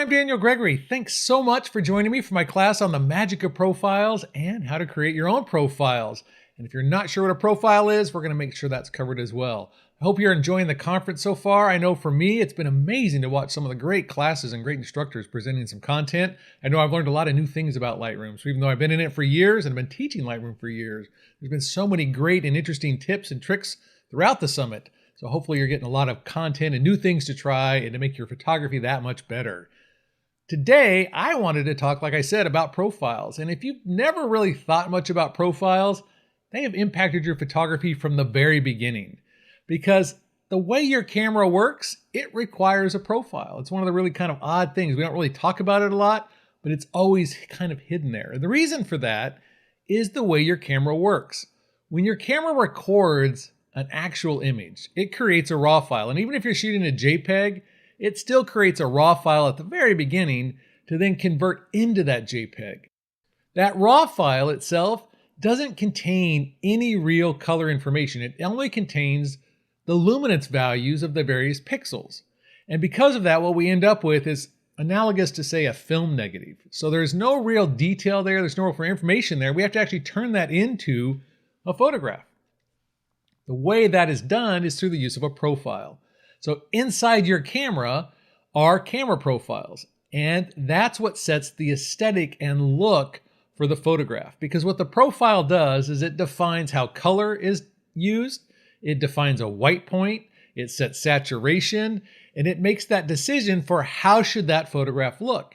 I'm Daniel Gregory. Thanks so much for joining me for my class on the magic of profiles and how to create your own profiles. And if you're not sure what a profile is, we're going to make sure that's covered as well. I hope you're enjoying the conference so far. I know for me, it's been amazing to watch some of the great classes and great instructors presenting some content. I know I've learned a lot of new things about Lightroom. So even though I've been in it for years and I've been teaching Lightroom for years, there's been so many great and interesting tips and tricks throughout the summit. So hopefully you're getting a lot of content and new things to try and to make your photography that much better. Today, I wanted to talk, like I said, about profiles. And if you've never really thought much about profiles, they have impacted your photography from the very beginning. Because the way your camera works, it requires a profile. It's one of the really kind of odd things. We don't really talk about it a lot, but it's always kind of hidden there. And the reason for that is the way your camera works. When your camera records an actual image, it creates a RAW file. And even if you're shooting a JPEG, it still creates a RAW file at the very beginning to then convert into that JPEG. That RAW file itself doesn't contain any real color information. It only contains the luminance values of the various pixels. And because of that, what we end up with is analogous to, say, a film negative. So there's no real detail there. There's no real information there. We have to actually turn that into a photograph. The way that is done is through the use of a profile. So inside your camera are camera profiles, and that's what sets the aesthetic and look for the photograph. Because what the profile does is it defines how color is used, it defines a white point, it sets saturation, and it makes that decision for how should that photograph look.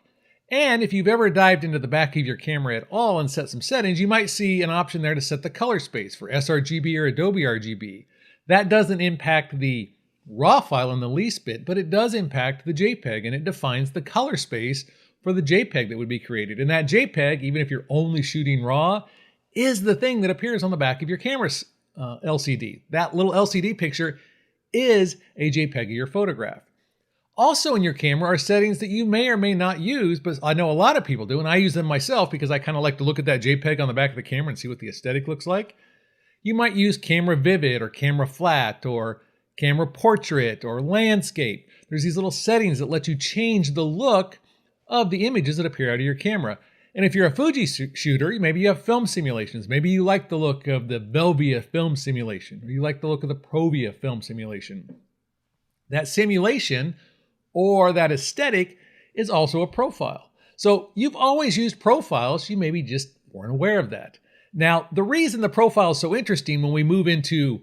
And if you've ever dived into the back of your camera at all and set some settings, you might see an option there to set the color space for sRGB or Adobe RGB. That doesn't impact the RAW file in the least bit, but it does impact the JPEG, and it defines the color space for the JPEG that would be created. And that JPEG, even if you're only shooting RAW, is the thing that appears on the back of your camera's LCD. That little LCD picture is a JPEG of your photograph. Also in your camera are settings that you may or may not use, but I know a lot of people do, and I use them myself because I kind of like to look at that JPEG on the back of the camera and see what the aesthetic looks like. You might use camera vivid or camera flat or camera portrait or landscape. There's these little settings that let you change the look of the images that appear out of your camera. And if you're a Fuji shooter, maybe you have film simulations. Maybe you like the look of the Velvia film simulation, or you like the look of the Provia film simulation. That simulation or that aesthetic is also a profile. So you've always used profiles, you maybe just weren't aware of that. Now, the reason the profile is so interesting when we move into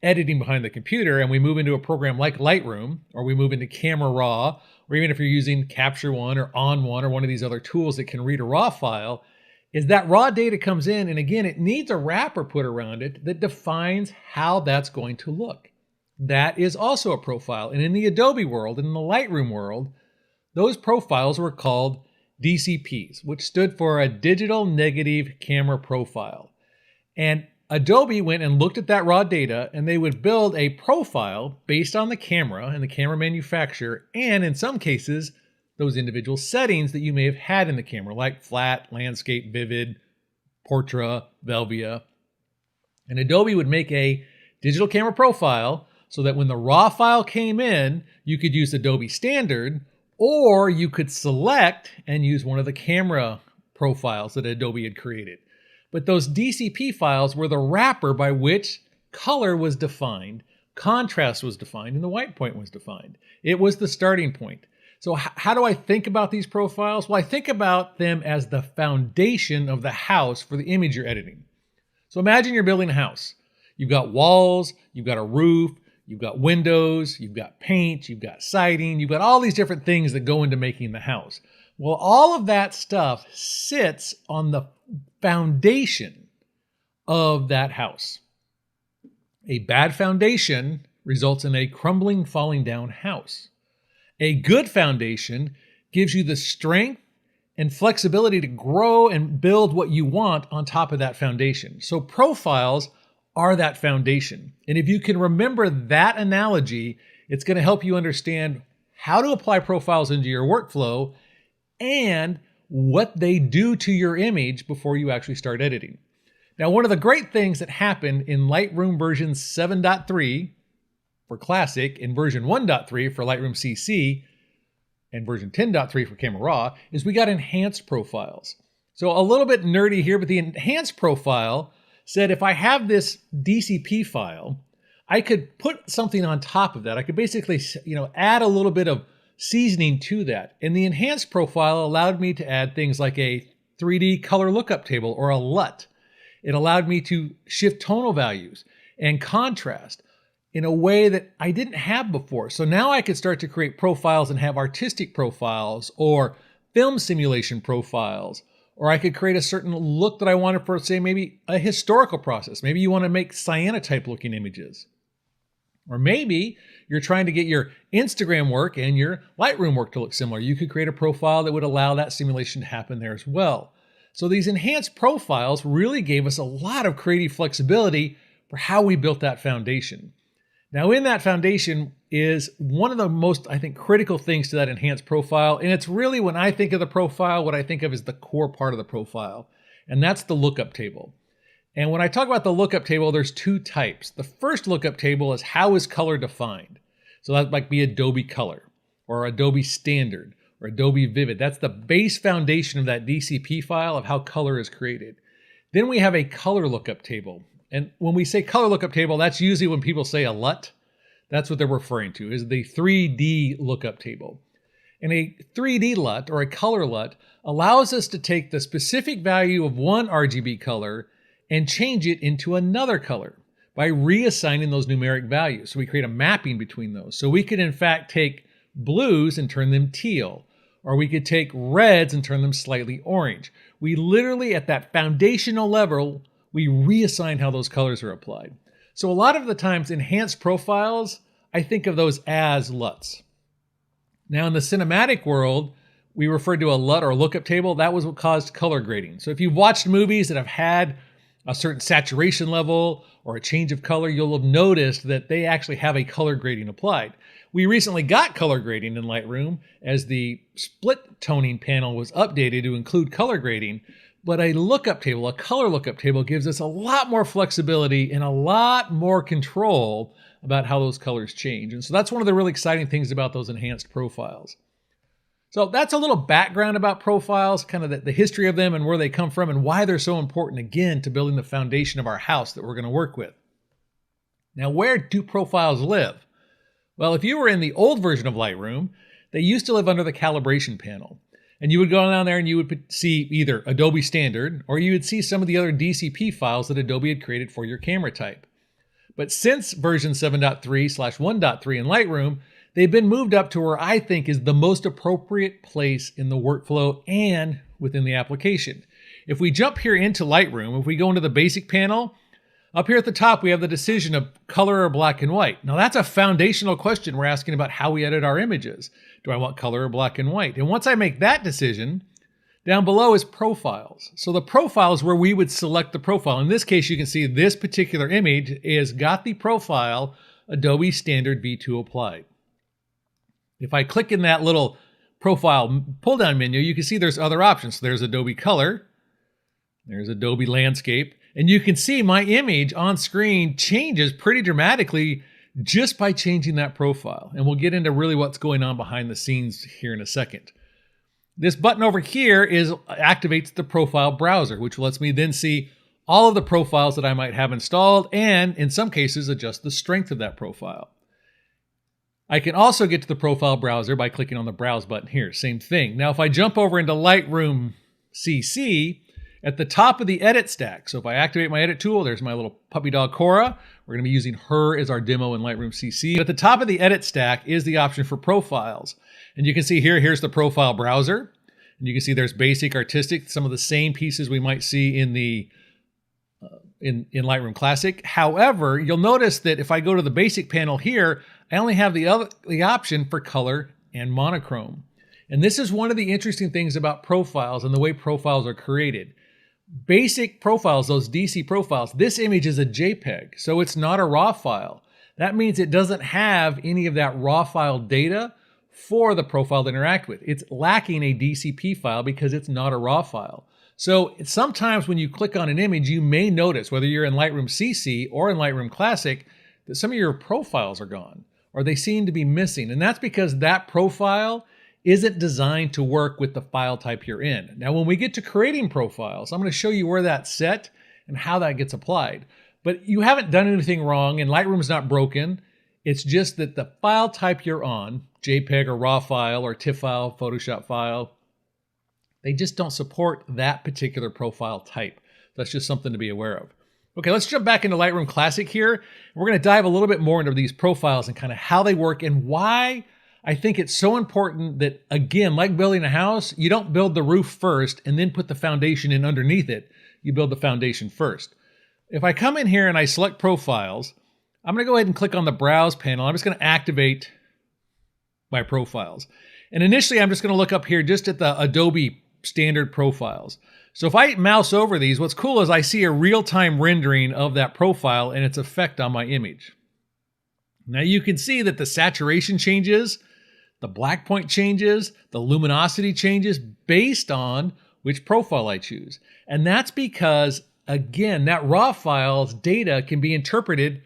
editing behind the computer and we move into a program like Lightroom, or we move into Camera Raw, or even if you're using Capture One or On One or one of these other tools that can read a RAW file, is that raw data comes in, and again, it needs a wrapper put around it that defines how that's going to look. That is also a profile. And in the Adobe world, and in the Lightroom world, those profiles were called DCPs, which stood for a Digital Negative Camera Profile. And Adobe went and looked at that raw data, and they would build a profile based on the camera and the camera manufacturer, and in some cases, those individual settings that you may have had in the camera, like flat, landscape, vivid, portrait, Velvia. And Adobe would make a digital camera profile so that when the raw file came in, you could use Adobe Standard, or you could select and use one of the camera profiles that Adobe had created. But those DCP files were the wrapper by which color was defined, contrast was defined, and the white point was defined. It was the starting point. So how do I think about these profiles? Well, I think about them as the foundation of the house for the image you're editing. So imagine you're building a house. You've got walls, you've got a roof, you've got windows, you've got paint, you've got siding, you've got all these different things that go into making the house. Well, all of that stuff sits on the foundation of that house. A bad foundation results in a crumbling, falling down house. A good foundation gives you the strength and flexibility to grow and build what you want on top of that foundation. So profiles are that foundation. And if you can remember that analogy, it's going to help you understand how to apply profiles into your workflow and what they do to your image before you actually start editing. Now, one of the great things that happened in Lightroom version 7.3 for Classic and version 1.3 for Lightroom CC, and version 10.3 for Camera Raw, is we got enhanced profiles. So a little bit nerdy here, but the enhanced profile said if I have this DCP file, I could put something on top of that. I could basically, add a little bit of seasoning to that. And the enhanced profile allowed me to add things like a 3D color lookup table or a LUT. It allowed me to shift tonal values and contrast in a way that I didn't have before. So now I could start to create profiles and have artistic profiles or film simulation profiles, or I could create a certain look that I wanted for, say, maybe a historical process. Maybe you want to make cyanotype looking images. Or maybe you're trying to get your Instagram work and your Lightroom work to look similar. You could create a profile that would allow that simulation to happen there as well. So these enhanced profiles really gave us a lot of creative flexibility for how we built that foundation. Now, in that foundation is one of the most, I think, critical things to that enhanced profile. And it's really, when I think of the profile, what I think of is the core part of the profile. And that's the lookup table. And when I talk about the lookup table, there's two types. The first lookup table is how is color defined. So that might be Adobe Color or Adobe Standard or Adobe Vivid. That's the base foundation of that DCP file of how color is created. Then we have a color lookup table. And when we say color lookup table, that's usually when people say a LUT. That's what they're referring to, is the 3D lookup table. And a 3D LUT or a color LUT allows us to take the specific value of one RGB color and change it into another color by reassigning those numeric values. So we create a mapping between those. So we could in fact take blues and turn them teal, or we could take reds and turn them slightly orange. We literally, at that foundational level, we reassign how those colors are applied. So a lot of the times, enhanced profiles, I think of those as LUTs. Now in the cinematic world, we referred to a LUT or lookup table. That was what caused color grading. So if you've watched movies that have had a certain saturation level or a change of color, you'll have noticed that they actually have a color grading applied. We recently got color grading in Lightroom as the split toning panel was updated to include color grading, but a lookup table, a color lookup table, gives us a lot more flexibility and a lot more control about how those colors change. And so that's one of the really exciting things about those enhanced profiles. So that's a little background about profiles, kind of the history of them and where they come from and why they're so important, again, to building the foundation of our house that we're going to work with. Now, where do profiles live? Well, if you were in the old version of Lightroom, they used to live under the calibration panel. And you would go down there and you would see either Adobe Standard or you would see some of the other DCP files that Adobe had created for your camera type. But since version 7.3/1.3 in Lightroom, they've been moved up to where I think is the most appropriate place in the workflow and within the application. If we jump here into Lightroom, if we go into the basic panel, up here at the top, we have the decision of color or black and white. Now that's a foundational question we're asking about how we edit our images. Do I want color or black and white? And once I make that decision, down below is profiles. So the profile is where we would select the profile. In this case, you can see this particular image is got the profile Adobe Standard V2 applied. If I click in that little profile pull-down menu, you can see there's other options. So there's Adobe Color, there's Adobe Landscape, and you can see my image on screen changes pretty dramatically just by changing that profile. And we'll get into really what's going on behind the scenes here in a second. This button over here activates the profile browser, which lets me then see all of the profiles that I might have installed and, in some cases, adjust the strength of that profile. I can also get to the profile browser by clicking on the Browse button here. Same thing. Now, if I jump over into Lightroom CC, at the top of the edit stack, so if I activate my edit tool, there's my little puppy dog Cora. We're going to be using her as our demo in Lightroom CC. At the top of the edit stack is the option for profiles. And you can see here's the profile browser. And you can see there's basic, artistic, some of the same pieces we might see in the in Lightroom Classic. However, you'll notice that if I go to the basic panel here, I only have the option for color and monochrome. And this is one of the interesting things about profiles and the way profiles are created. Basic profiles, those DC profiles, this image is a JPEG, so it's not a RAW file. That means it doesn't have any of that RAW file data for the profile to interact with. It's lacking a DCP file because it's not a RAW file. So sometimes when you click on an image, you may notice, whether you're in Lightroom CC or in Lightroom Classic, that some of your profiles are gone or they seem to be missing. And that's because that profile isn't designed to work with the file type you're in. Now, when we get to creating profiles, I'm going to show you where that's set and how that gets applied. But you haven't done anything wrong, and Lightroom's not broken. It's just that the file type you're on, JPEG or RAW file or TIFF file, Photoshop file, they just don't support that particular profile type. That's just something to be aware of. Okay, let's jump back into Lightroom Classic here. We're going to dive a little bit more into these profiles and kind of how they work and why I think it's so important that, again, like building a house, you don't build the roof first and then put the foundation in underneath it. You build the foundation first. If I come in here and I select profiles, I'm going to go ahead and click on the Browse panel. I'm just going to activate my profiles. And initially, I'm just going to look up here just at the Adobe standard profiles. So if I mouse over these, what's cool is I see a real-time rendering of that profile and its effect on my image. Now you can see that the saturation changes, the black point changes, the luminosity changes based on which profile I choose. And that's because, again, that raw file's data can be interpreted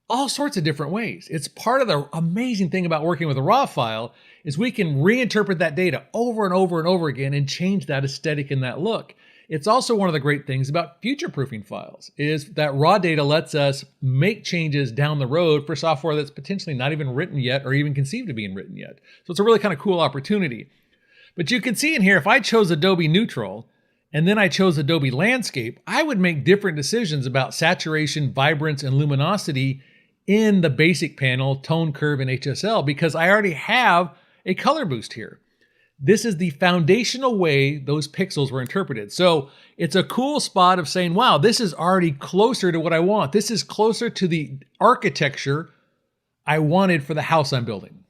all sorts of different ways. It's part of the amazing thing about working with a raw file is we can reinterpret that data over and over and over again and change that aesthetic and that look. It's also one of the great things about future-proofing files is that raw data lets us make changes down the road for software that's potentially not even written yet or even conceived of being written yet. So it's a really kind of cool opportunity. But you can see in here, if I chose Adobe Neutral and then I chose Adobe Landscape, I would make different decisions about saturation, vibrance, and luminosity in the basic panel, tone curve, and HSL because I already have a color boost here. This is the foundational way those pixels were interpreted. So it's a cool spot of saying, wow, this is already closer to what I want. This is closer to the architecture I wanted for the house I'm building.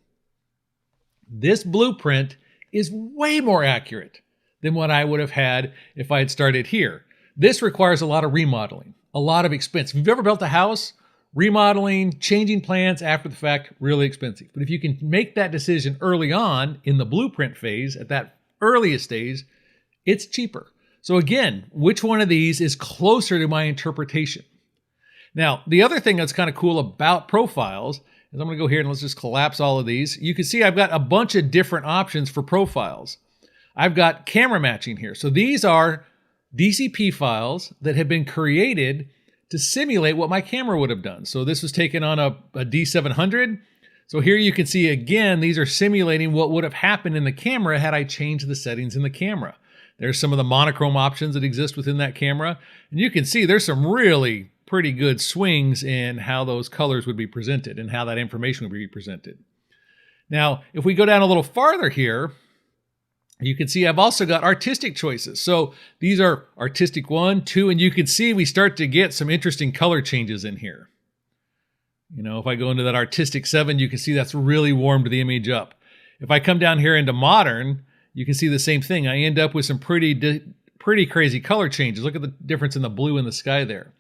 This blueprint is way more accurate than what I would have had if I had started here. This requires a lot of remodeling, a lot of expense. If you've ever built a house, remodeling, changing plans after the fact, really expensive. But if you can make that decision early on in the blueprint phase, at that earliest stage, it's cheaper. So again, which one of these is closer to my interpretation? Now, the other thing that's kind of cool about profiles is I'm going to go here and let's just collapse all of these. You can see I've got a bunch of different options for profiles. I've got camera matching here. So these are DCP files that have been created to simulate what my camera would have done. So this was taken on a D700. So here you can see again, these are simulating what would have happened in the camera had I changed the settings in the camera. There's some of the monochrome options that exist within that camera. And you can see there's some really pretty good swings in how those colors would be presented and how that information would be presented. Now, if we go down a little farther here, you can see I've also got artistic choices. So these are artistic 1, 2, and you can see we start to get some interesting color changes in here. You know, if I go into that artistic 7, you can see that's really warmed the image up. If I come down here into modern, you can see the same thing. I end up with some pretty crazy color changes. Look at the difference in the blue in the sky there.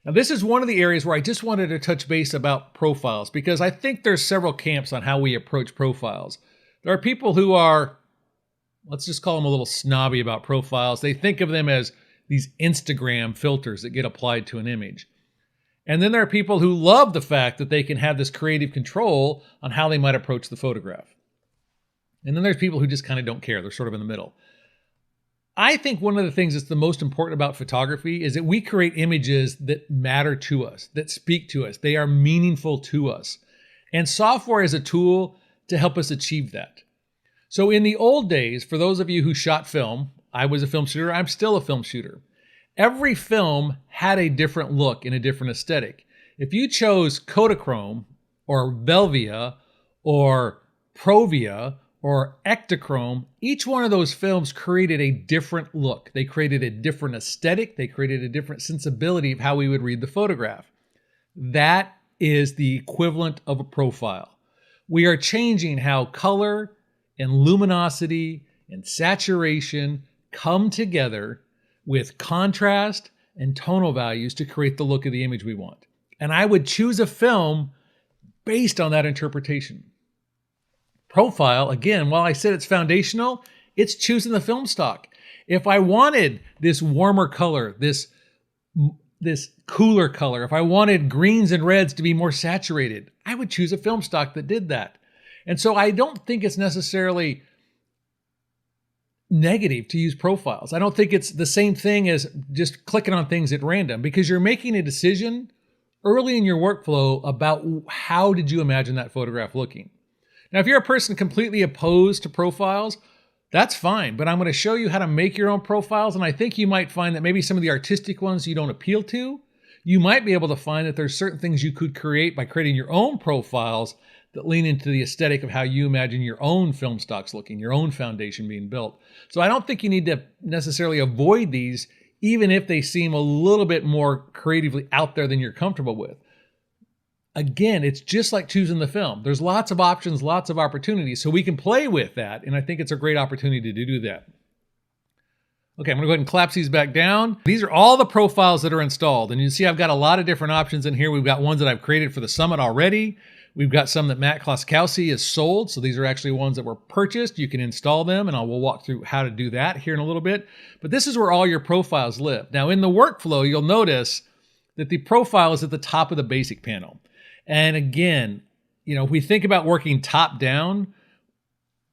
Now this is one of the areas where I just wanted to touch base about profiles because I think there's several camps on how we approach profiles. There are people who are, let's just call them a little snobby about profiles. They think of them as these Instagram filters that get applied to an image. And then there are people who love the fact that they can have this creative control on how they might approach the photograph. And then there's people who just kind of don't care. They're sort of in the middle. I think one of the things that's the most important about photography is that we create images that matter to us, that speak to us. They are meaningful to us. And software is a tool to help us achieve that. So in the old days, for those of you who shot film, I was a film shooter, I'm still a film shooter. Every film had a different look and a different aesthetic. If you chose Kodachrome or Velvia or Provia or Ektachrome, each one of those films created a different look. They created a different aesthetic. They created a different sensibility of how we would read the photograph. That is the equivalent of a profile. We are changing how color and luminosity and saturation come together with contrast and tonal values to create the look of the image we want. And I would choose a film based on that interpretation. Profile, again, while I said it's foundational, it's choosing the film stock. If I wanted this warmer color, this cooler color, if I wanted greens and reds to be more saturated, I would choose a film stock that did that. And so I don't think it's necessarily negative to use profiles. I don't think it's the same thing as just clicking on things at random, because you're making a decision early in your workflow about how did you imagine that photograph looking. Now, if you're a person completely opposed to profiles, that's fine, but I'm going to show you how to make your own profiles, and I think you might find that maybe some of the artistic ones you don't appeal to. You might be able to find that there's certain things you could create by creating your own profiles that lean into the aesthetic of how you imagine your own film stocks looking, your own foundation being built. So I don't think you need to necessarily avoid these, even if they seem a little bit more creatively out there than you're comfortable with. Again, it's just like choosing the film. There's lots of options, lots of opportunities, so we can play with that, and I think it's a great opportunity to do that. Okay, I'm gonna go ahead and collapse these back down. These are all the profiles that are installed, and you see I've got a lot of different options in here. We've got ones that I've created for the Summit already. We've got some that Matt Kloskowski has sold, so these are actually ones that were purchased. You can install them, and we'll walk through how to do that here in a little bit. But this is where all your profiles live. Now, in the workflow, you'll notice that the profile is at the top of the basic panel. And again, if we think about working top down,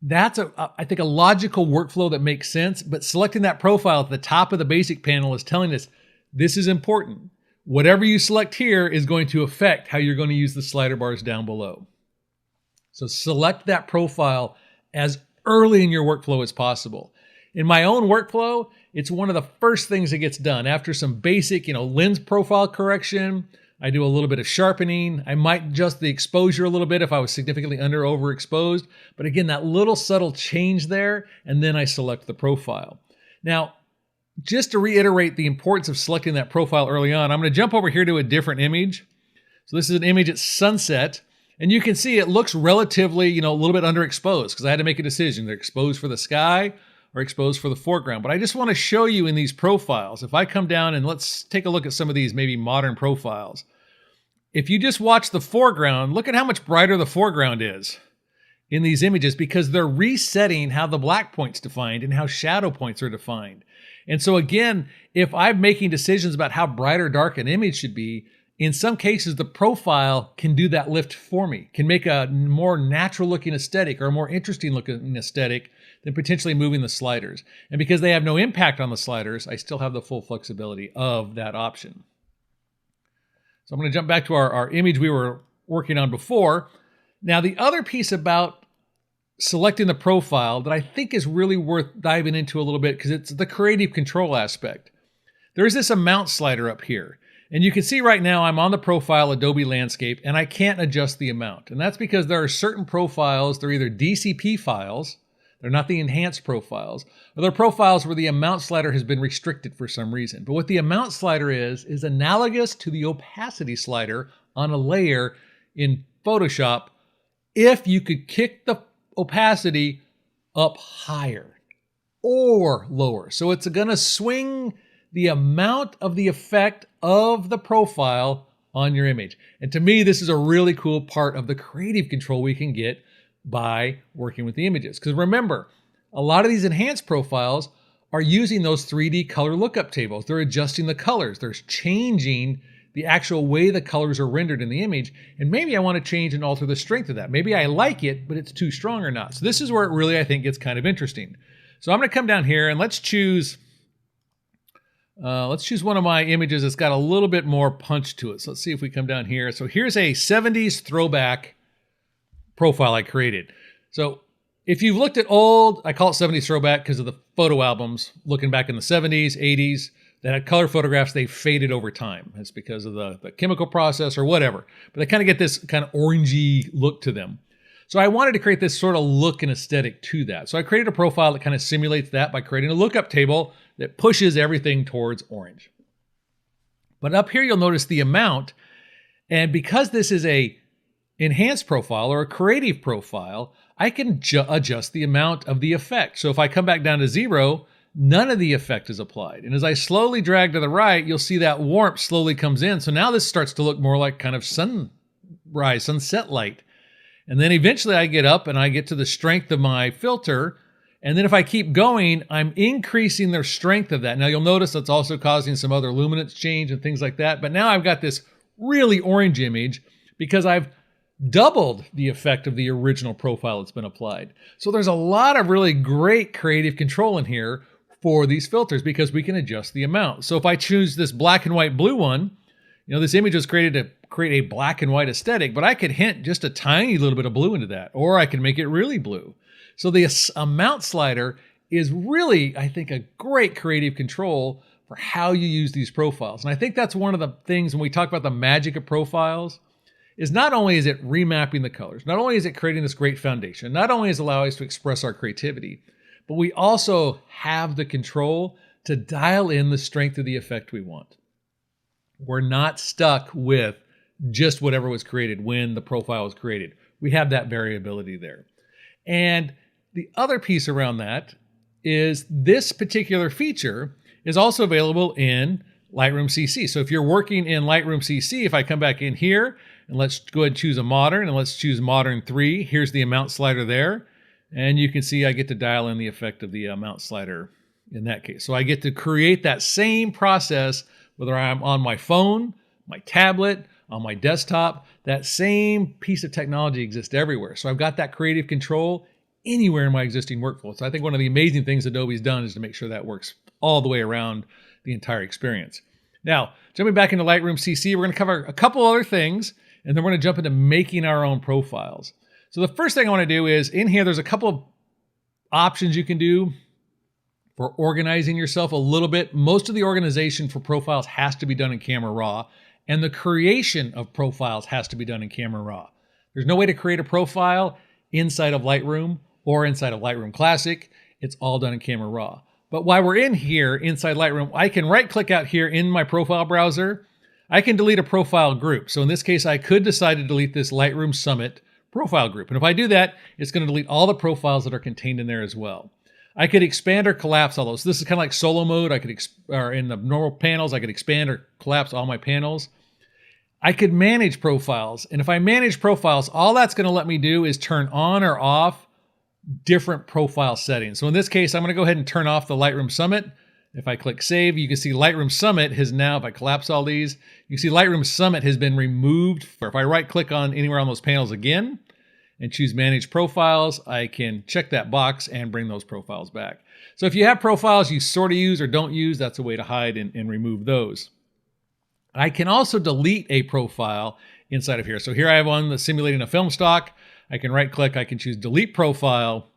that's I think a logical workflow that makes sense, but selecting that profile at the top of the basic panel is telling us this is important. Whatever you select here is going to affect how you're going to use the slider bars down below. So select that profile as early in your workflow as possible. In my own workflow, it's one of the first things that gets done. After some basic, lens profile correction, I do a little bit of sharpening. I might adjust the exposure a little bit if I was significantly under or overexposed. But again, that little subtle change there, and then I select the profile. Now, just to reiterate the importance of selecting that profile early on, I'm going to jump over here to a different image. So this is an image at sunset, and you can see it looks relatively, a little bit underexposed because I had to make a decision. They're exposed for the sky or exposed for the foreground. But I just want to show you in these profiles, if I come down and let's take a look at some of these maybe modern profiles. If you just watch the foreground, look at how much brighter the foreground is in these images because they're resetting how the black point's defined and how shadow points are defined. And so again, if I'm making decisions about how bright or dark an image should be, in some cases, the profile can do that lift for me, can make a more natural looking aesthetic or a more interesting looking aesthetic than potentially moving the sliders. And because they have no impact on the sliders, I still have the full flexibility of that option. So I'm going to jump back to our image we were working on before. Now, the other piece about selecting the profile that I think is really worth diving into a little bit because it's the creative control aspect. There's this amount slider up here. And you can see right now I'm on the profile Adobe Landscape and I can't adjust the amount. And that's because there are certain profiles, they're either DCP files, they're not the enhanced profiles, or they're profiles where the amount slider has been restricted for some reason. But what the amount slider is analogous to the opacity slider on a layer in Photoshop if you could kick the opacity up higher or lower. So it's going to swing the amount of the effect of the profile on your image. And to me, this is a really cool part of the creative control we can get by working with the images. Because remember, a lot of these enhanced profiles are using those 3D color lookup tables. They're adjusting the colors. They're changing the actual way the colors are rendered in the image. And maybe I want to change and alter the strength of that. Maybe I like it, but it's too strong or not. So this is where it really, I think, gets kind of interesting. So I'm going to come down here and let's choose one of my images that's got a little bit more punch to it. So let's see if we come down here. So here's a 70s throwback profile I created. So if you've looked at old, I call it 70s throwback because of the photo albums, looking back in the 70s, 80s, that had color photographs, they faded over time. It's because of the chemical process or whatever. But they kind of get this kind of orangey look to them. So I wanted to create this sort of look and aesthetic to that. So I created a profile that kind of simulates that by creating a lookup table that pushes everything towards orange. But up here, you'll notice the amount. And because this is a enhanced profile or a creative profile, I can adjust the amount of the effect. So if I come back down to 0, none of the effect is applied. And as I slowly drag to the right, you'll see that warmth slowly comes in. So now this starts to look more like kind of sunrise, sunset light. And then eventually I get up and I get to the strength of my filter. And then if I keep going, I'm increasing the strength of that. Now you'll notice that's also causing some other luminance change and things like that. But now I've got this really orange image because I've doubled the effect of the original profile that's been applied. So there's a lot of really great creative control in here for these filters because we can adjust the amount. So if I choose this black and white blue one, this image was created to create a black and white aesthetic, but I could hint just a tiny little bit of blue into that, or I can make it really blue. So the amount slider is really, I think, a great creative control for how you use these profiles. And I think that's one of the things when we talk about the magic of profiles is not only is it remapping the colors, not only is it creating this great foundation, not only is it allowing us to express our creativity, but we also have the control to dial in the strength of the effect we want. We're not stuck with just whatever was created when the profile was created. We have that variability there. And the other piece around that is this particular feature is also available in Lightroom CC. So if you're working in Lightroom CC, if I come back in here and let's go ahead and choose a modern and let's choose modern 3, here's the amount slider there. And you can see I get to dial in the effect of the amount slider in that case. So I get to create that same process whether I'm on my phone, my tablet, on my desktop. That same piece of technology exists everywhere. So I've got that creative control anywhere in my existing workflow. So I think one of the amazing things Adobe's done is to make sure that works all the way around the entire experience. Now, jumping back into Lightroom CC, we're going to cover a couple other things, and then we're going to jump into making our own profiles. So the first thing I want to do is, in here, there's a couple of options you can do for organizing yourself a little bit. Most of the organization for profiles has to be done in Camera Raw, and the creation of profiles has to be done in Camera Raw. There's no way to create a profile inside of Lightroom or inside of Lightroom Classic. It's all done in Camera Raw. But while we're in here inside Lightroom, I can right-click out here in my profile browser. I can delete a profile group. So in this case, I could decide to delete this Lightroom Summit profile group. And if I do that, it's going to delete all the profiles that are contained in there as well. I could expand or collapse all those. This is kind of like solo mode. I could, or in the normal panels, I could expand or collapse all my panels. I could manage profiles. And if I manage profiles, all that's going to let me do is turn on or off different profile settings. So in this case, I'm going to go ahead and turn off the Lightroom Summit. If I click Save, you can see Lightroom Summit has now, if I collapse all these, you can see Lightroom Summit has been removed. If I right-click on anywhere on those panels again and choose Manage Profiles, I can check that box and bring those profiles back. So if you have profiles you sort of use or don't use, that's a way to hide and remove those. I can also delete a profile inside of here. So here I have one that's simulating a film stock. I can right-click, I can choose Delete Profile.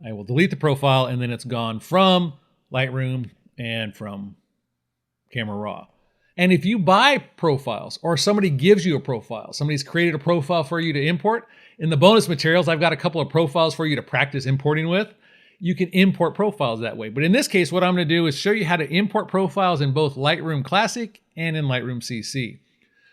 I will delete the profile, and then it's gone from Lightroom and from Camera Raw. And if you buy profiles or somebody gives you a profile, somebody's created a profile for you to import, in the bonus materials, I've got a couple of profiles for you to practice importing with. You can import profiles that way. But in this case, what I'm going to do is show you how to import profiles in both Lightroom Classic and in Lightroom CC.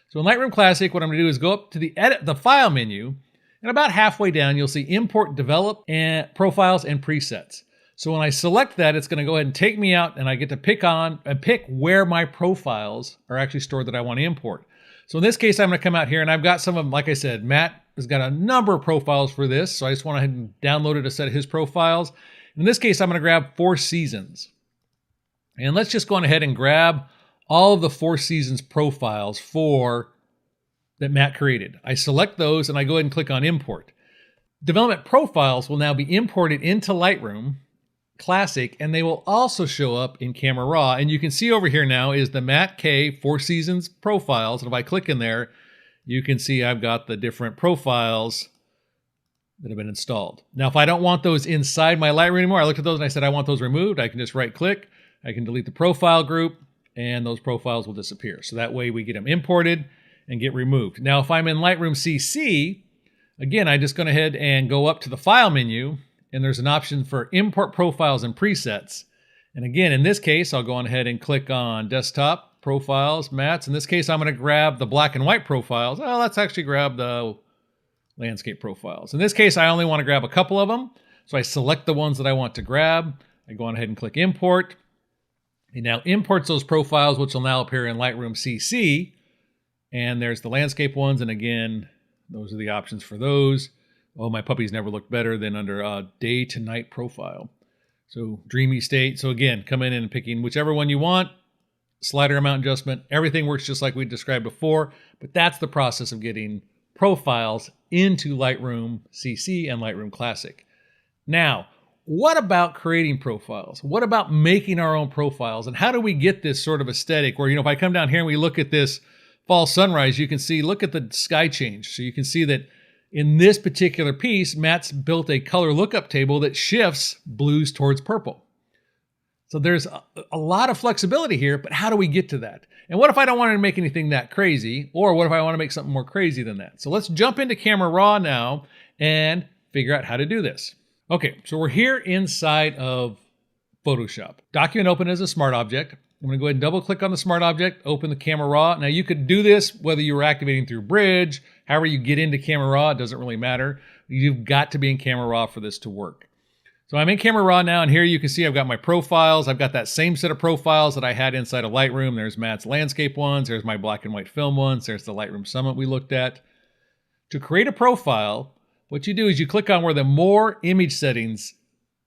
So in Lightroom Classic, what I'm going to do is go up to the File menu, and about halfway down, you'll see Import, Develop, and Profiles and Presets. So when I select that, it's going to go ahead and take me out, and I get to pick where my profiles are actually stored that I want to import. So in this case, I'm going to come out here, and I've got some of them. Like I said, Matt has got a number of profiles for this, so I just went ahead and downloaded a set of his profiles. In this case, I'm going to grab 4 Seasons. And let's just go on ahead and grab all of the 4 Seasons profiles that Matt created. I select those, and I go ahead and click on Import. Development profiles will now be imported into Lightroom Classic, and they will also show up in Camera Raw. And you can see over here now is the Matt K 4 Seasons profiles. And if I click in there, you can see I've got the different profiles that have been installed. Now, if I don't want those inside my Lightroom anymore, I looked at those and I said I want those removed. I can just right-click. I can delete the profile group, and those profiles will disappear. So that way we get them imported and get removed. Now, if I'm in Lightroom CC, again, I just go ahead and go up to the File menu, and there's an option for Import Profiles and Presets. And again, in this case, I'll go on ahead and click on Desktop, Profiles, Mats. In this case, I'm going to grab the black and white profiles. Well, let's actually grab the landscape profiles. In this case, I only want to grab a couple of them. So I select the ones that I want to grab. I go on ahead and click Import. It now imports those profiles, which will now appear in Lightroom CC. And there's the landscape ones. And again, those are the options for those. Oh, my puppies never looked better than under day to night profile. So dreamy state. So again, come in and picking whichever one you want. Slider amount adjustment. Everything works just like we described before. But that's the process of getting profiles into Lightroom CC and Lightroom Classic. Now, what about creating profiles? What about making our own profiles? And how do we get this sort of aesthetic where, if I come down here and we look at this fall sunrise, you can see, look at the sky change. So you can see that in this particular piece, Matt's built a color lookup table that shifts blues towards purple. So there's a lot of flexibility here, but how do we get to that? And what if I don't want to make anything that crazy? Or what if I want to make something more crazy than that? So let's jump into Camera Raw now and figure out how to do this. Okay, so we're here inside of Photoshop. Document open as a smart object. I'm going to go ahead and double click on the smart object, open the Camera Raw. Now you could do this whether you were activating through Bridge, however you get into Camera Raw, it doesn't really matter. You've got to be in Camera Raw for this to work. So I'm in Camera Raw now, and here you can see I've got my profiles. I've got that same set of profiles that I had inside of Lightroom. There's Matt's landscape ones, there's my black and white film ones, there's the Lightroom Summit we looked at. To create a profile, what you do is you click on where the More Image Settings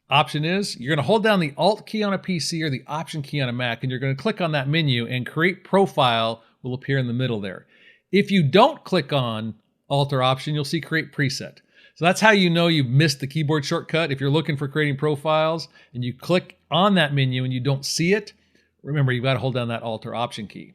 option is. You're going to hold down the Alt key on a PC or the Option key on a Mac, and you're going to click on that menu, and Create Profile will appear in the middle there. If you don't click on Alt or Option, you'll see Create Preset. So that's how you know you've missed the keyboard shortcut. If you're looking for creating profiles and you click on that menu and you don't see it, remember you've got to hold down that Alt or Option key.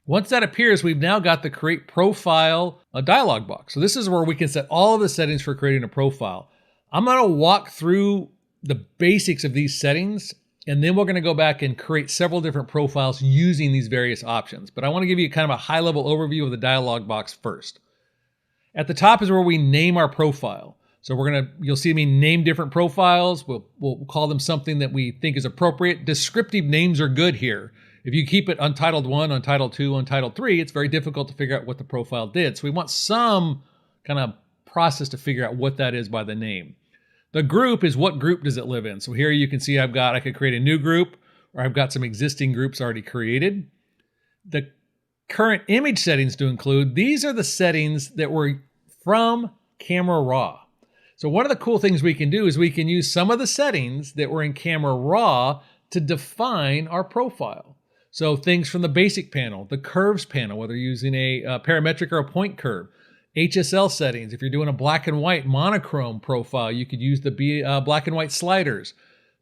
Once that appears, we've now got the Create Profile dialog box. So this is where we can set all of the settings for creating a profile. I'm going to walk through the basics of these settings, and then we're going to go back and create several different profiles using these various options. But I want to give you kind of a high-level overview of the dialog box first. At the top is where we name our profile. So you'll see me name different profiles. We'll call them something that we think is appropriate. Descriptive names are good here. If you keep it Untitled 1, Untitled 2, Untitled 3, it's very difficult to figure out what the profile did. So we want some kind of process to figure out what that is by the name. The group is what group does it live in. So here you can see I could create a new group, or I've got some existing groups already created. The current image settings to include, these are the settings that were from Camera Raw. So one of the cool things we can do is we can use some of the settings that were in Camera Raw to define our profile. So things from the basic panel, the curves panel, whether you're using a parametric or a point curve, HSL settings. If you're doing a black and white monochrome profile, you could use the black and white sliders.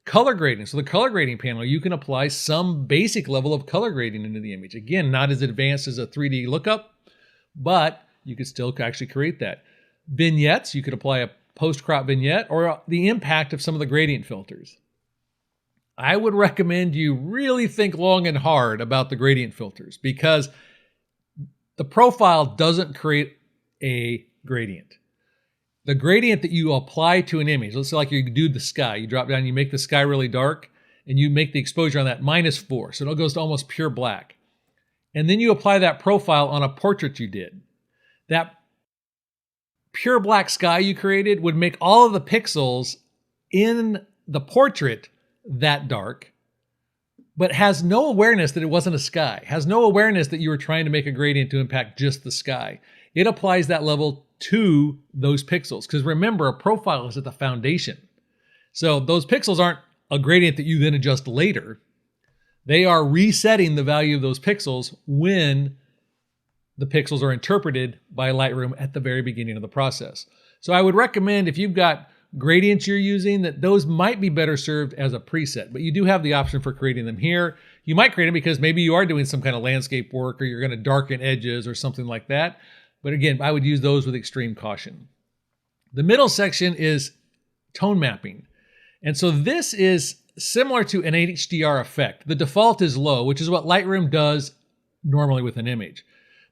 Color grading. So the color grading panel, you can apply some basic level of color grading into the image. Again, not as advanced as a 3D lookup, but you could still actually create that. Vignettes, you could apply a post-crop vignette or the impact of some of the gradient filters. I would recommend you really think long and hard about the gradient filters because the profile doesn't create a gradient. The gradient that you apply to an image, let's say like you do the sky, you drop down, you make the sky really dark, and you make the exposure on that -4, so it goes to almost pure black. And then you apply that profile on a portrait you did. That pure black sky you created would make all of the pixels in the portrait that dark, but has no awareness that it wasn't a sky, has no awareness that you were trying to make a gradient to impact just the sky. It applies that level to those pixels. Because remember, a profile is at the foundation. So those pixels aren't a gradient that you then adjust later. They are resetting the value of those pixels when the pixels are interpreted by Lightroom at the very beginning of the process. So I would recommend if you've got gradients you're using, that those might be better served as a preset, but you do have the option for creating them here. You might create them because maybe you are doing some kind of landscape work or you're going to darken edges or something like that. But again, I would use those with extreme caution. The middle section is tone mapping. And so this is similar to an HDR effect. The default is low, which is what Lightroom does normally with an image.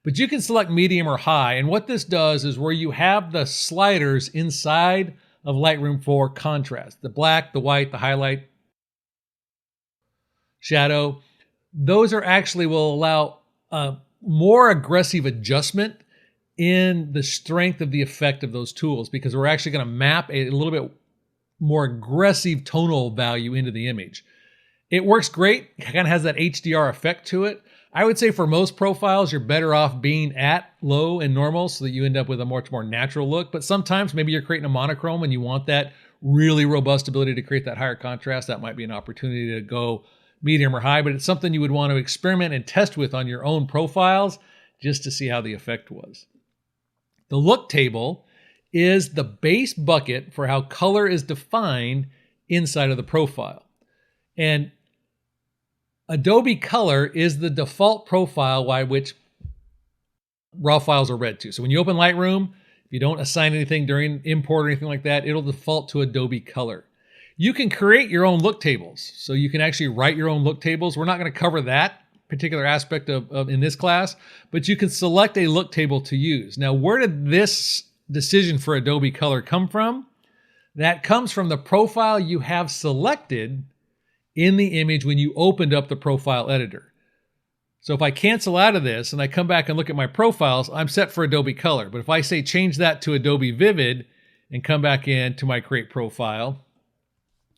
But you can select medium or high. And what this does is where you have the sliders inside of Lightroom for contrast. The black, the white, the highlight, shadow. Those are actually will allow a more aggressive adjustment in the strength of the effect of those tools because we're actually going to map a little bit more aggressive tonal value into the image. It works great. It kind of has that HDR effect to it. I would say for most profiles, you're better off being at low and normal so that you end up with a much more natural look. But sometimes maybe you're creating a monochrome and you want that really robust ability to create that higher contrast. That might be an opportunity to go medium or high, but it's something you would want to experiment and test with on your own profiles just to see how the effect was. The look table is the base bucket for how color is defined inside of the profile. And Adobe Color is the default profile by which raw files are read to. So when you open Lightroom, if you don't assign anything during import or anything like that, it'll default to Adobe Color. You can create your own look tables. So you can actually write your own look tables. We're not going to cover that particular aspect of in this class, but you can select a look table to use. Now, where did this decision for Adobe Color come from? That comes from the profile you have selected in the image when you opened up the profile editor. So if I cancel out of this and I come back and look at my profiles, I'm set for Adobe Color. But if I say change that to Adobe Vivid and come back into my Create Profile,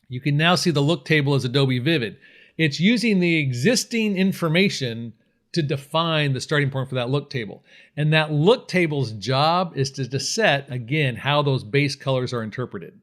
you can now see the look table as Adobe Vivid. It's using the existing information to define the starting point for that look table. And that look table's job is to set, again, how those base colors are interpreted.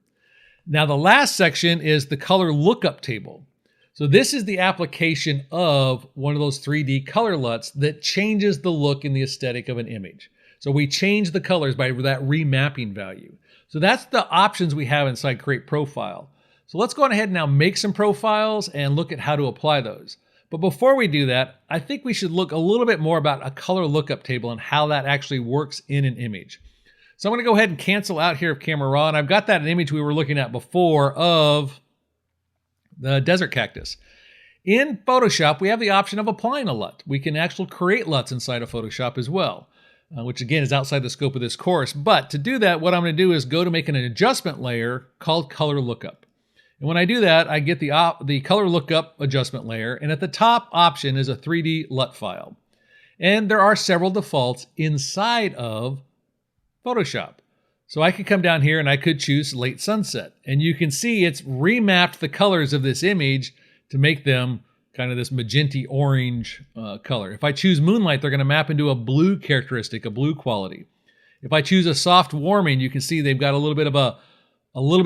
Now, the last section is the color lookup table. So this is the application of one of those 3D color LUTs that changes the look and the aesthetic of an image. So we change the colors by that remapping value. So that's the options we have inside Create Profile. So let's go on ahead and now make some profiles and look at how to apply those. But before we do that, I think we should look a little bit more about a color lookup table and how that actually works in an image. So I'm going to go ahead and cancel out here of Camera Raw, and I've got that image we were looking at before of the desert cactus. In Photoshop, we have the option of applying a LUT. We can actually create LUTs inside of Photoshop as well, which again is outside the scope of this course. But to do that, what I'm going to do is go to make an adjustment layer called Color Lookup. And when I do that, I get the Color Lookup adjustment layer, and at the top option is a 3D LUT file. And there are several defaults inside of Photoshop. So I could come down here and I could choose Late Sunset. And you can see it's remapped the colors of this image to make them kind of this magenta orange color. If I choose Moonlight, they're going to map into a blue characteristic, a blue quality. If I choose a soft warming, you can see they've got a little bit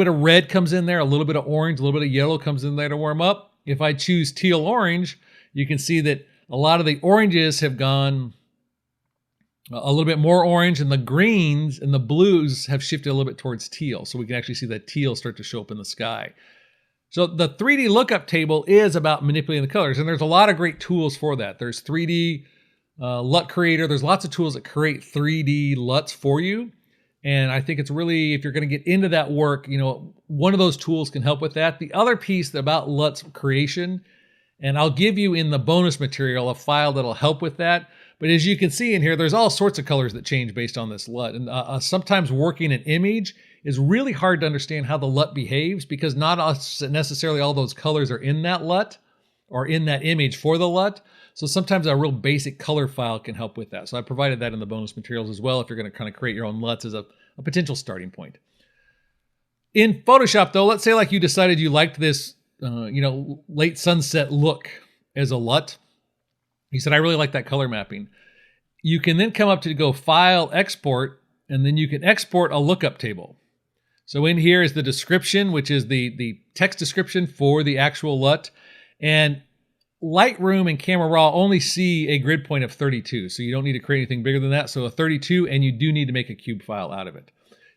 of red comes in there, a little bit of orange, a little bit of yellow comes in there to warm up. If I choose teal orange, you can see that a lot of the oranges have gone a little bit more orange, and the greens and the blues have shifted a little bit towards teal. So we can actually see that teal start to show up in the sky. So the 3D lookup table is about manipulating the colors, and there's a lot of great tools for that. There's 3D LUT Creator. There's lots of tools that create 3D LUTs for you. And I think it's really, if you're going to get into that work, one of those tools can help with that. The other piece about LUTs creation, and I'll give you in the bonus material a file that'll help with that. But as you can see in here, there's all sorts of colors that change based on this LUT. And sometimes working an image is really hard to understand how the LUT behaves because not necessarily all those colors are in that LUT or in that image for the LUT. So sometimes a real basic color file can help with that. So I provided that in the bonus materials as well if you're going to kind of create your own LUTs as a potential starting point. In Photoshop, though, let's say like you decided you liked this, late sunset look as a LUT. You said, I really like that color mapping. You can then come up to go File, Export, and then you can export a lookup table. So in here is the description, which is the text description for the actual LUT. And Lightroom and Camera Raw only see a grid point of 32, so you don't need to create anything bigger than that. So a 32, and you do need to make a cube file out of it.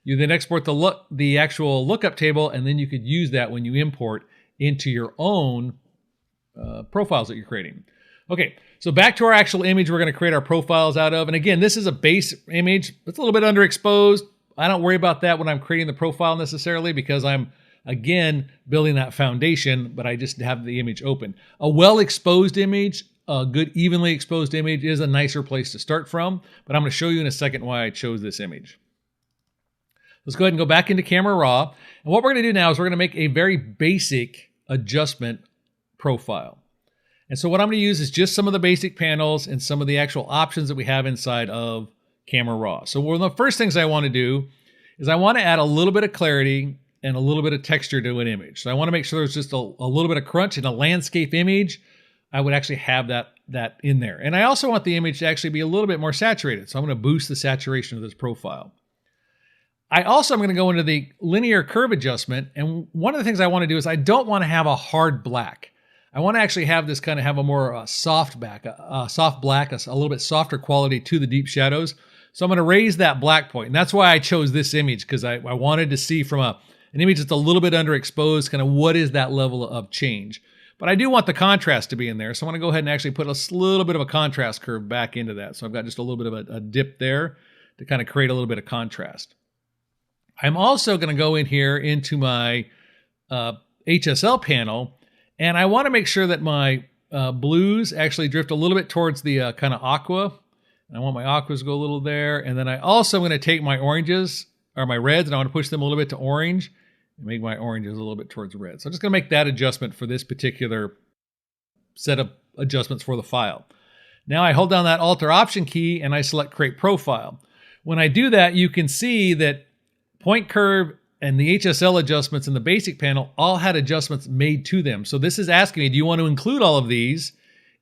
You then export the actual lookup table, and then you could use that when you import into your own profiles that you're creating. Okay, so back to our actual image we're going to create our profiles out of. And again, this is a base image. It's a little bit underexposed. I don't worry about that when I'm creating the profile necessarily because I'm, again, building that foundation, but I just have the image open. A well-exposed image, a good evenly exposed image is a nicer place to start from, but I'm going to show you in a second why I chose this image. Let's go ahead and go back into Camera Raw. And what we're going to do now is we're going to make a very basic adjustment profile. And so what I'm going to use is just some of the basic panels and some of the actual options that we have inside of Camera Raw. So one of the first things I want to do is I want to add a little bit of clarity and a little bit of texture to an image. So I want to make sure there's just a little bit of crunch in a landscape image. I would actually have that in there. And I also want the image to actually be a little bit more saturated. So I'm going to boost the saturation of this profile. I also am going to go into the linear curve adjustment. And one of the things I want to do is I don't want to have a hard black. I want to actually have this kind of have a more soft black, a little bit softer quality to the deep shadows. So I'm going to raise that black point. And that's why I chose this image, because I wanted to see from an image that's a little bit underexposed, kind of what is that level of change. But I do want the contrast to be in there. So I want to go ahead and actually put a little bit of a contrast curve back into that. So I've got just a little bit of a dip there to kind of create a little bit of contrast. I'm also going to go in here into my HSL panel, and I want to make sure that my blues actually drift a little bit towards the kind of aqua. I want my aquas to go a little there. And then I also am going to take my oranges, or my reds, and I want to push them a little bit to orange and make my oranges a little bit towards red. So I'm just going to make that adjustment for this particular set of adjustments for the file. Now I hold down that Alt or Option key and I select Create Profile. When I do that, you can see that Point Curve and the HSL adjustments in the basic panel all had adjustments made to them. So this is asking me, do you want to include all of these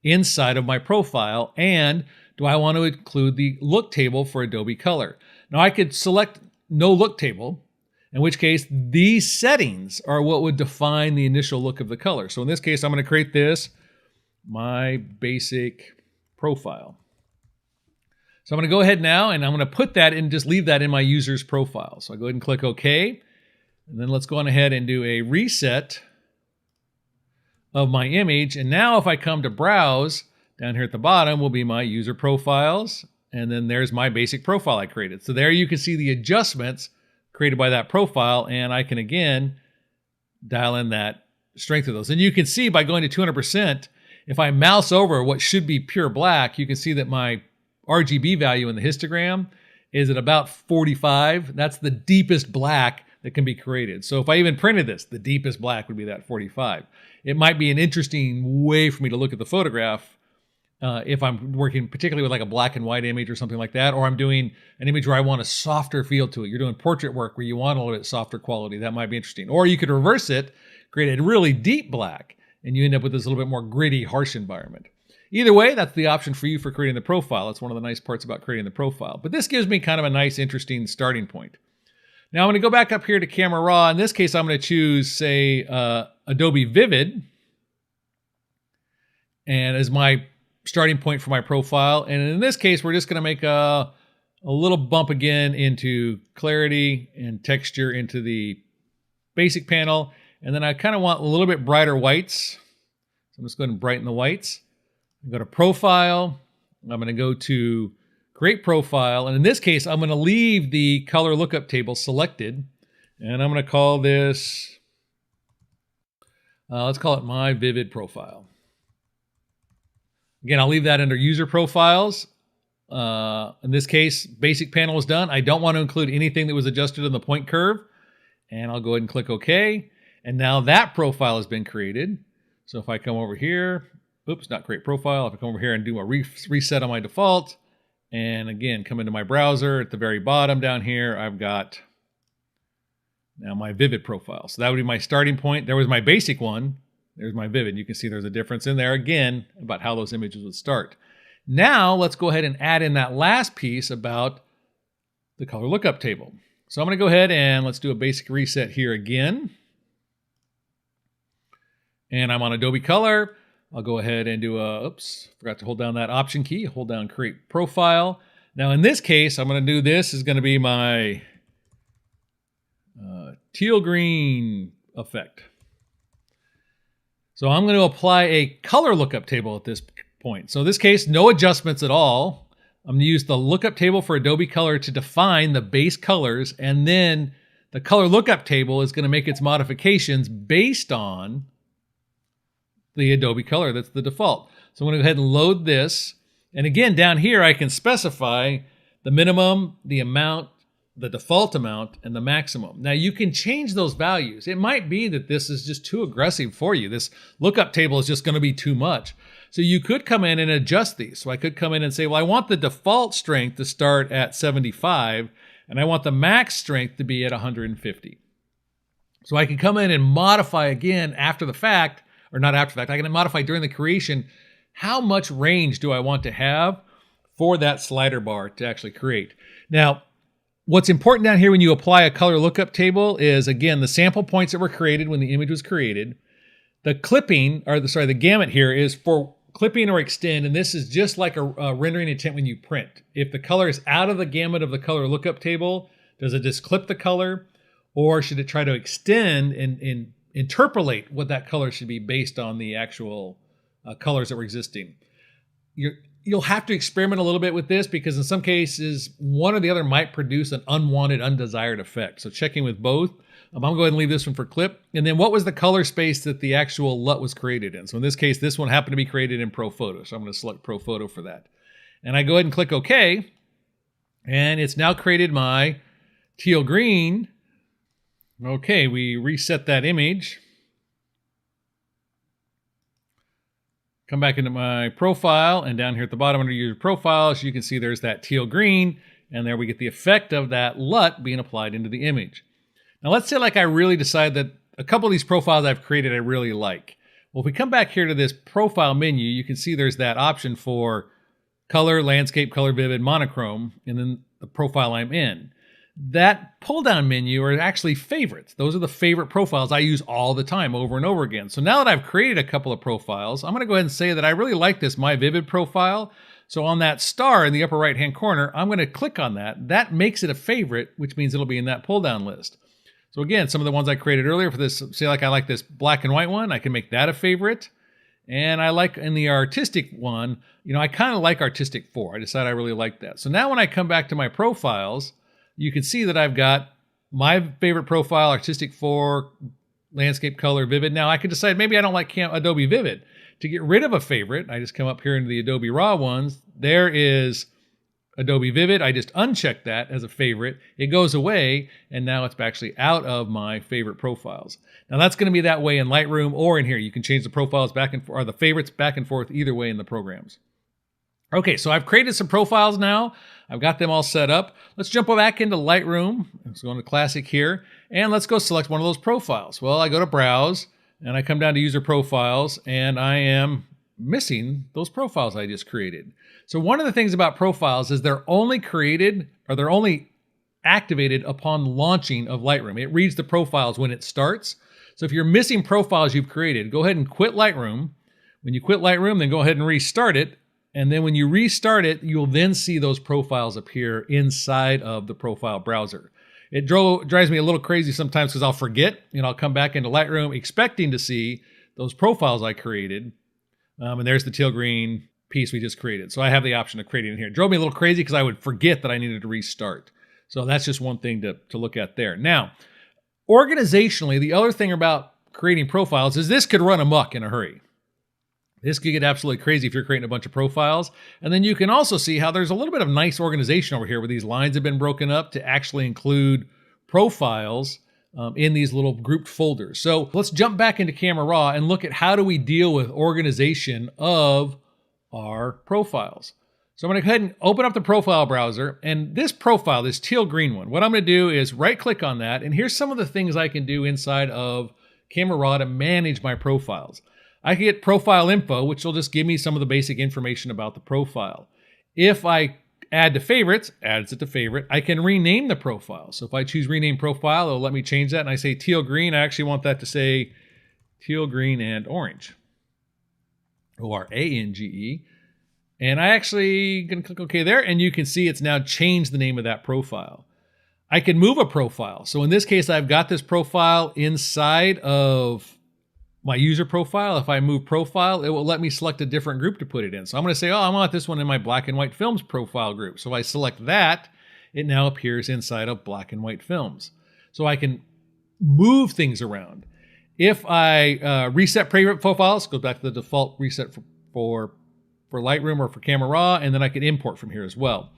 inside of my profile? And do I want to include the look table for Adobe Color? Now I could select no look table, in which case these settings are what would define the initial look of the color. So in this case, I'm going to create this, my basic profile. So I'm going to go ahead now and I'm going to put that in, just leave that in my user's profile. So I go ahead and click OK. And then let's go on ahead and do a reset of my image. And now if I come to Browse, down here at the bottom will be my user profiles. And then there's my basic profile I created. So there you can see the adjustments created by that profile. And I can again dial in that strength of those. And you can see by going to 200%, if I mouse over what should be pure black, you can see that my RGB value in the histogram is at about 45. That's the deepest black that can be created. So if I even printed this, the deepest black would be that 45. It might be an interesting way for me to look at the photograph if I'm working particularly with like a black and white image or something like that, or I'm doing an image where I want a softer feel to it. You're doing portrait work where you want a little bit softer quality. That might be interesting. Or you could reverse it, create a really deep black, and you end up with this little bit more gritty, harsh environment. Either way, that's the option for you for creating the profile. That's one of the nice parts about creating the profile. But this gives me kind of a nice, interesting starting point. Now I'm going to go back up here to Camera Raw. In this case, I'm going to choose, say, Adobe Vivid, and as my starting point for my profile. And in this case, we're just going to make a little bump again into clarity and texture into the basic panel. And then I kind of want a little bit brighter whites. So I'm just going to brighten the whites. Go to Profile. I'm going to go to Create Profile. And in this case, I'm going to leave the Color Lookup Table selected. And I'm going to call this, let's call it my Vivid Profile. Again, I'll leave that under User Profiles. In this case, basic panel is done. I don't want to include anything that was adjusted in the point curve. And I'll go ahead and click OK. And now that profile has been created. So if I come over here, oops, not create profile. If I come over here and do a reset on my default, and again, come into my browser at the very bottom down here, I've got now my Vivid profile. So that would be my starting point. There was my basic one. There's my Vivid. You can see there's a difference in there again about how those images would start. Now let's go ahead and add in that last piece about the color lookup table. So I'm going to go ahead and let's do a basic reset here again. And I'm on Adobe Color. I'll go ahead and do a, oops, forgot to hold down that Option key, hold down Create Profile. Now in this case, I'm going to do this is going to be my teal green effect. So I'm going to apply a color lookup table at this point. So in this case, no adjustments at all. I'm going to use the lookup table for Adobe Color to define the base colors, and then the color lookup table is going to make its modifications based on the Adobe Color. That's the default. So I'm going to go ahead and load this. And again, down here, I can specify the minimum, the amount, the default amount, and the maximum. Now you can change those values. It might be that this is just too aggressive for you. This lookup table is just going to be too much. So you could come in and adjust these. So I could come in and say, well, I want the default strength to start at 75, and I want the max strength to be at 150. So I can come in and modify again after the fact, or not after the fact, I can modify during the creation, how much range do I want to have for that slider bar to actually create. Now, what's important down here when you apply a color lookup table is, again, the sample points that were created when the image was created. The clipping, or the gamut here is for clipping or extend, and this is just like a rendering intent when you print. If the color is out of the gamut of the color lookup table, does it just clip the color, or should it try to extend and interpolate what that color should be based on the actual colors that were existing? You'll have to experiment a little bit with this, because in some cases, one or the other might produce an unwanted, undesired effect. So checking with both. I'm going to go ahead and leave this one for clip. And then what was the color space that the actual LUT was created in? So in this case, this one happened to be created in Pro Photo. So I'm going to select Pro Photo for that. And I go ahead and click OK. And it's now created my teal green. Okay, we reset that image. Come back into my profile, and down here at the bottom under user profiles, you can see there's that teal green, and there we get the effect of that LUT being applied into the image. Now let's say like I really decide that a couple of these profiles I've created I really like. Well, if we come back here to this profile menu, you can see there's that option for color, landscape, color vivid, monochrome, and then the profile I'm in. That pull-down menu are actually favorites. Those are the favorite profiles I use all the time, over and over again. So now that I've created a couple of profiles, I'm going to go ahead and say that I really like this My Vivid profile. So on that star in the upper right-hand corner, I'm going to click on that. That makes it a favorite, which means it'll be in that pull-down list. So again, some of the ones I created earlier for this, say like I like this black and white one, I can make that a favorite. And I like in the artistic one, I kind of like Artistic 4. I decided I really like that. So now when I come back to my profiles, you can see that I've got my favorite profile, Artistic 4, Landscape Color, Vivid. Now I could decide maybe I don't like Adobe Vivid. To get rid of a favorite, I just come up here into the Adobe Raw ones. There is Adobe Vivid. I just uncheck that as a favorite. It goes away, and now it's actually out of my favorite profiles. Now that's going to be that way in Lightroom or in here. You can change the profiles back and forth, or the favorites back and forth either way in the programs. Okay, so I've created some profiles now. I've got them all set up. Let's jump back into Lightroom. Let's go into Classic here, and let's go select one of those profiles. Well, I go to Browse, and I come down to User Profiles, and I am missing those profiles I just created. So one of the things about profiles is they're only created, or they're only activated upon launching of Lightroom. It reads the profiles when it starts. So if you're missing profiles you've created, go ahead and quit Lightroom. When you quit Lightroom, then go ahead and restart it. And then when you restart it, you'll then see those profiles appear inside of the profile browser. It drives me a little crazy sometimes because I'll forget, I'll come back into Lightroom expecting to see those profiles I created. And there's the teal green piece we just created. So I have the option of creating it here. It drove me a little crazy because I would forget that I needed to restart. So that's just one thing to look at there. Now, organizationally, the other thing about creating profiles is this could run amok in a hurry. This could get absolutely crazy if you're creating a bunch of profiles. And then you can also see how there's a little bit of nice organization over here where these lines have been broken up to actually include profiles in these little grouped folders. So let's jump back into Camera Raw and look at how do we deal with organization of our profiles. So I'm going to go ahead and open up the profile browser, and this profile, this teal green one, what I'm going to do is right click on that, and here's some of the things I can do inside of Camera Raw to manage my profiles. I can get profile info, which will just give me some of the basic information about the profile. If I add to favorites, adds it to favorite, I can rename the profile. So if I choose rename profile, it'll let me change that, and I say teal green. I actually want that to say teal green and orange. O-R-A-N-G-E. And I actually can click OK there, and you can see it's now changed the name of that profile. I can move a profile. So in this case, I've got this profile inside of my user profile. If I move profile, it will let me select a different group to put it in. So I'm going to say, I want this one in my black and white films profile group. So if I select that, it now appears inside of black and white films. So I can move things around. If I reset favorite profiles, go back to the default reset for Lightroom or for Camera Raw, and then I can import from here as well.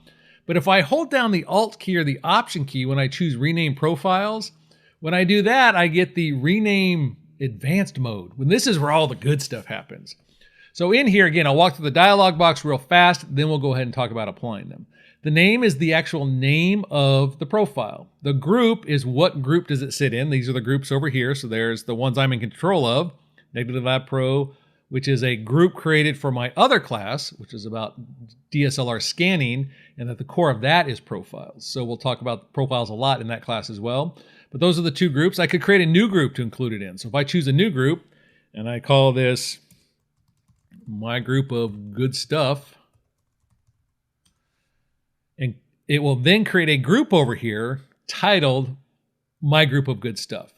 But if I hold down the Alt key or the Option key when I choose Rename Profiles, when I do that, I get the Rename Advanced mode. When this is where all the good stuff happens. So in here, again, I'll walk through the dialog box real fast, then we'll go ahead and talk about applying them. The name is the actual name of the profile. The group is what group does it sit in. These are the groups over here. So there's the ones I'm in control of. Negative Lab Pro, which is a group created for my other class, which is about DSLR scanning, and at the core of that is profiles. So we'll talk about profiles a lot in that class as well. But those are the two groups. I could create a new group to include it in. So if I choose a new group, and I call this my group of good stuff. And it will then create a group over here titled my group of good stuff.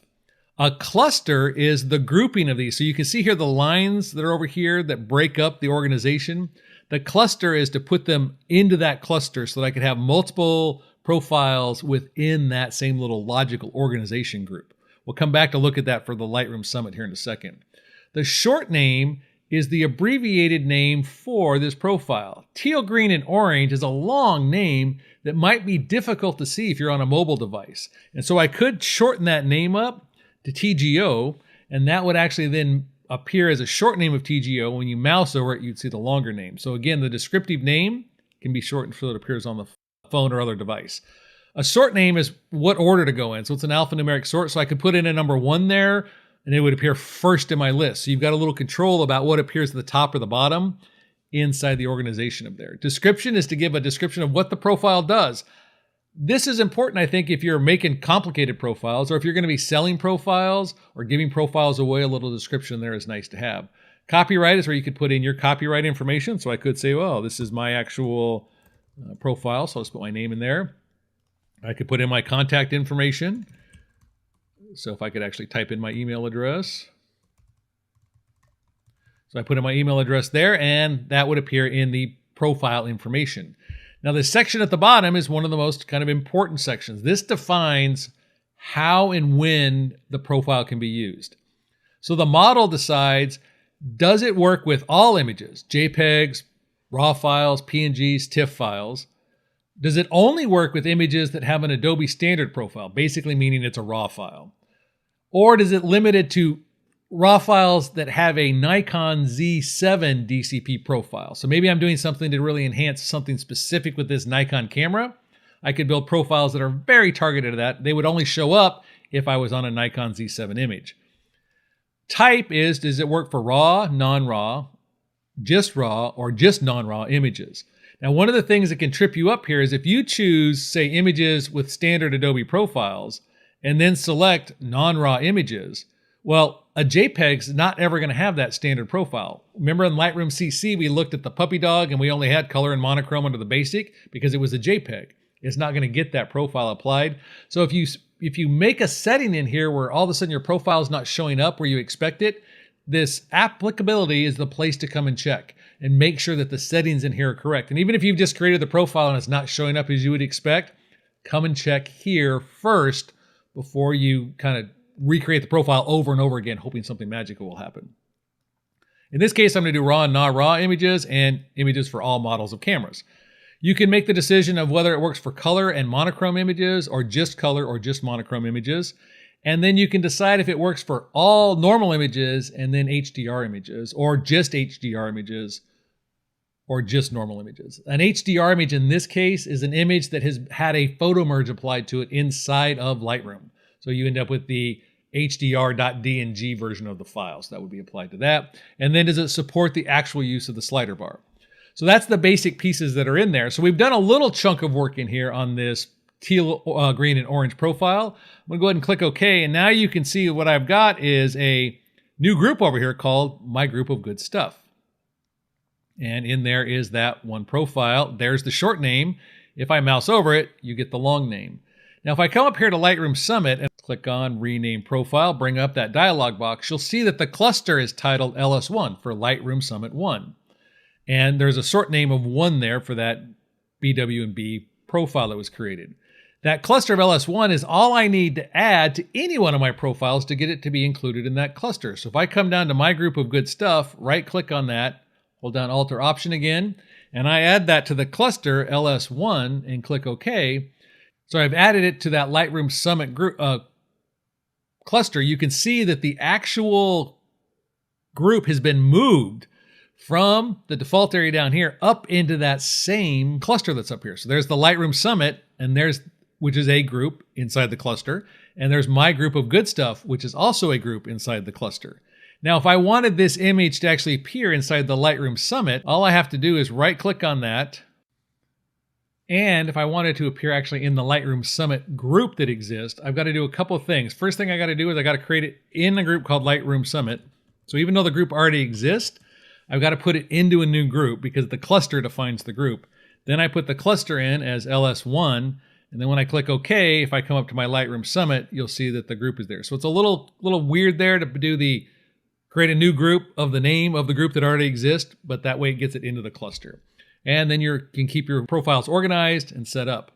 A cluster is the grouping of these. So you can see here the lines that are over here that break up the organization. The cluster is to put them into that cluster so that I could have multiple profiles within that same little logical organization group. We'll come back to look at that for the Lightroom Summit here in a second. The short name is the abbreviated name for this profile. Teal, green, and orange is a long name that might be difficult to see if you're on a mobile device. And so I could shorten that name up to TGO, and that would actually then appear as a short name of TGO. When you mouse over it, you'd see the longer name. So again, the descriptive name can be shortened so that it appears on the phone or other device. A sort name is what order to go in. So it's an alphanumeric sort. So I could put in a number 1 there, and it would appear first in my list. So you've got a little control about what appears at the top or the bottom inside the organization of there. Description is to give a description of what the profile does. This is important, I think, if you're making complicated profiles, or if you're going to be selling profiles or giving profiles away. A little description there is nice to have. Copyright is where you could put in your copyright information. So I could say, well, this is my actual profile. So I'll just put my name in there. I could put in my contact information. So if I could actually type in my email address. So I put in my email address there, and that would appear in the profile information. Now, the section at the bottom is one of the most kind of important sections. This defines how and when the profile can be used. So the model decides, does it work with all images, JPEGs, RAW files, PNGs, TIFF files? Does it only work with images that have an Adobe standard profile, basically meaning it's a RAW file? Or does it limit it to RAW files that have a Nikon Z7 DCP profile? So maybe I'm doing something to really enhance something specific with this Nikon camera. I could build profiles that are very targeted to that. They would only show up if I was on a Nikon Z7 image. Type is, does it work for RAW, non-RAW, just RAW, or just non-RAW images? Now, one of the things that can trip you up here is if you choose, say, images with standard Adobe profiles and then select non-RAW images, well, a JPEG's not ever going to have that standard profile. Remember in Lightroom CC, we looked at the puppy dog and we only had color and monochrome under the basic because it was a JPEG. It's not going to get that profile applied. So if you make a setting in here where all of a sudden your profile is not showing up where you expect it, this applicability is the place to come and check and make sure that the settings in here are correct. And even if you've just created the profile and it's not showing up as you would expect, come and check here first before you kind of recreate the profile over and over again, hoping something magical will happen. In this case, I'm going to do RAW and non-RAW images and images for all models of cameras. You can make the decision of whether it works for color and monochrome images or just color or just monochrome images. And then you can decide if it works for all normal images and then HDR images, or just HDR images, or just normal images. An HDR image in this case is an image that has had a photo merge applied to it inside of Lightroom. So you end up with the HDR.dng version of the file. So that would be applied to that. And then does it support the actual use of the slider bar? So that's the basic pieces that are in there. So we've done a little chunk of work in here on this teal, green, and orange profile. I'm going to go ahead and click OK. And now you can see what I've got is a new group over here called My Group of Good Stuff. And in there is that one profile. There's the short name. If I mouse over it, you get the long name. Now, if I come up here to Lightroom Summit and click on Rename Profile, bring up that dialog box, you'll see that the cluster is titled LS1 for Lightroom Summit 1. And there's a short name of 1 there for that BW&B profile that was created. That cluster of LS1 is all I need to add to any one of my profiles to get it to be included in that cluster. So if I come down to My Group of Good Stuff, right-click on that, hold down Alt or Option again, and I add that to the cluster LS1 and click OK. So I've added it to that Lightroom Summit group, cluster. You can see that the actual group has been moved from the default area down here up into that same cluster that's up here. So there's the Lightroom Summit, and which is a group inside the cluster. And there's My Group of Good Stuff, which is also a group inside the cluster. Now, if I wanted this image to actually appear inside the Lightroom Summit, all I have to do is right-click on that. And if I wanted to appear actually in the Lightroom Summit group that exists, I've got to do a couple of things. First thing I got to do is I got to create it in a group called Lightroom Summit. So even though the group already exists, I've got to put it into a new group because the cluster defines the group. Then I put the cluster in as LS1, and then when I click OK, if I come up to my Lightroom Summit, you'll see that the group is there. So it's a little weird there to do the create a new group of the name of the group that already exists, but that way it gets it into the cluster. And then you can keep your profiles organized and set up.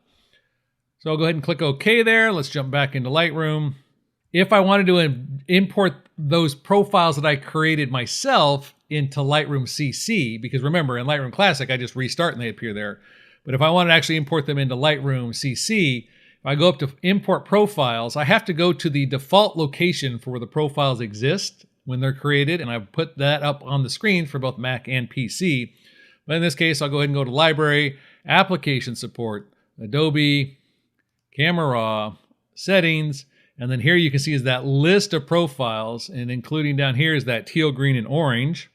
So I'll go ahead and click OK there. Let's jump back into Lightroom. If I wanted to import those profiles that I created myself into Lightroom CC, because remember, in Lightroom Classic, I just restart and they appear there. But if I want to actually import them into Lightroom CC, if I go up to Import Profiles, I have to go to the default location for where the profiles exist when they're created, and I've put that up on the screen for both Mac and PC. But in this case, I'll go ahead and go to Library, Application Support, Adobe, Camera Raw, Settings, and then here you can see is that list of profiles, and including down here is that teal, green, and orange.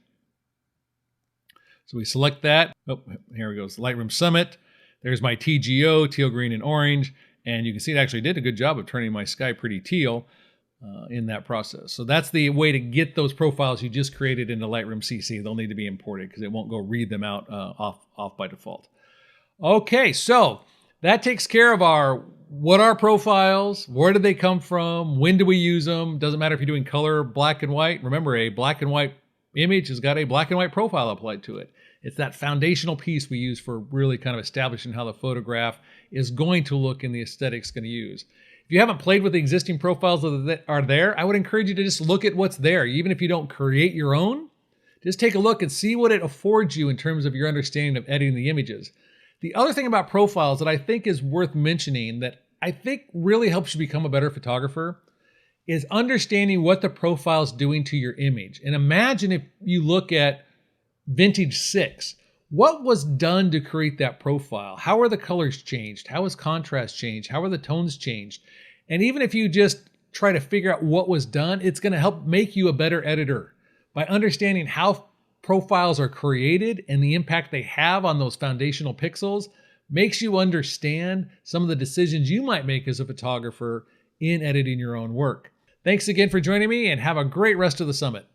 So we select that. Oh, here it goes, Lightroom Summit. There's my TGO, teal, green, and orange. And you can see it actually did a good job of turning my sky pretty teal in that process. So that's the way to get those profiles you just created into Lightroom CC. They'll need to be imported because it won't go read them out off by default. Okay, so that takes care of our what are profiles, where did they come from, when do we use them. Doesn't matter if you're doing color, black and white. Remember, a black and white image has got a black and white profile applied to it. It's that foundational piece we use for really kind of establishing how the photograph is going to look and the aesthetic's going to use. If you haven't played with the existing profiles that are there, I would encourage you to just look at what's there. Even if you don't create your own, just take a look and see what it affords you in terms of your understanding of editing the images. The other thing about profiles that I think is worth mentioning that I think really helps you become a better photographer is understanding what the profile is doing to your image. And imagine if you look at Vintage 6. What was done to create that profile? How are the colors changed? How is contrast changed? How are the tones changed? And even if you just try to figure out what was done, it's going to help make you a better editor by understanding how profiles are created and the impact they have on those foundational pixels. Makes you understand some of the decisions you might make as a photographer in editing your own work. Thanks again for joining me and have a great rest of the summit.